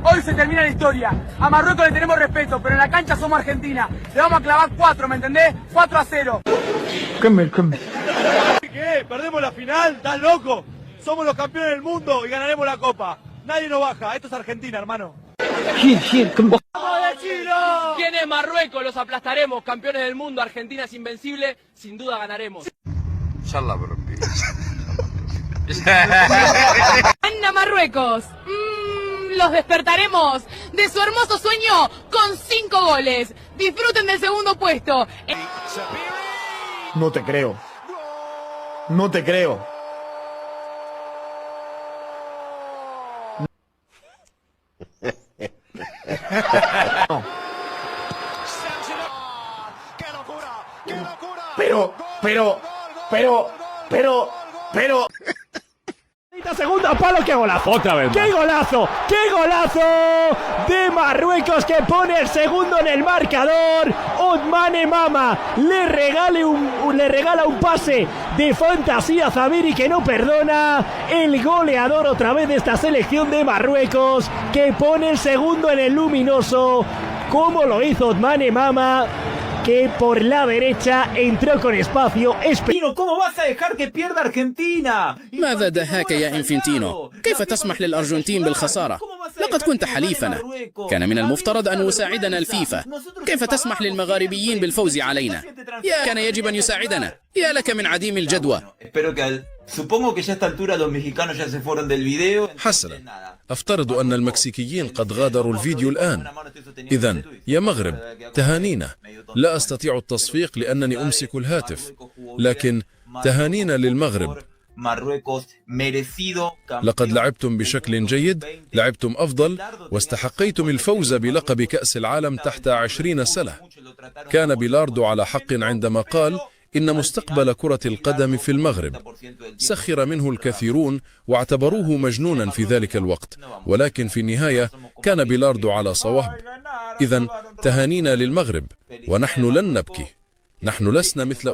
Hoy se termina la historia. A Marruecos le tenemos respeto, pero en la cancha somos Argentina. Le vamos a clavar 4, ¿me entendés? 4-0. ¿Qué? ¿Perdemos la final? ¿Estás loco? Somos los campeones del mundo y ganaremos la copa. Nadie nos baja. Esto es Argentina, hermano. ¡Vamos de Chilo! ¿Quién es Marruecos? Los aplastaremos. Campeones del mundo, Argentina es invencible. Sin duda ganaremos. ¡Anda Marruecos! Los despertaremos de su hermoso sueño con 5 goles. Disfruten del segundo puesto. No te creo. No te creo. No. Pero. Segunda palo, qué golazo. Otra vez. ¡Qué golazo! ¡Qué golazo! De Marruecos que pone el segundo en el marcador. Othmane Mama le regala un pase de fantasía a Zamiri que no perdona. El goleador otra vez de esta selección de Marruecos que pone el segundo en el luminoso. Como lo hizo Othmane Mama, que por la derecha entró con espacio. ¿Cómo vas a dejar que pierda Argentina? ماذا دهاك يا إنفنتينو؟ كيف تسمح للأرجنتين بالخسارة؟ لقد كنت حليفنا. كان من المفترض أن يساعدنا الفيفا. كيف تسمح للمغاربيين بالفوز علينا؟ كان يجب أن يساعدنا. يا لك من عديم الجدوى. Supongo que ya a esta altura los mexicanos ya se fueron del video. حسنا، أفترض أن المكسيكيين قد غادروا الفيديو الآن. إذن يا مغرب، تهانينا. لا أستطيع التصفيق لأنني أمسك الهاتف، لكن تهانينا للمغرب. لقد لعبتم بشكل جيد، لعبتم أفضل، واستحقيتم الفوز بلقب كأس العالم تحت 20 سنة. كان بيلاردو على حق عندما قال إن مستقبل كرة القدم في المغرب. سخر منه الكثيرون واعتبروه مجنونا في ذلك الوقت، ولكن في النهاية كان بيلاردو على صواب. إذن تهانينا للمغرب، ونحن لن نبكي. نحن لسنا مثل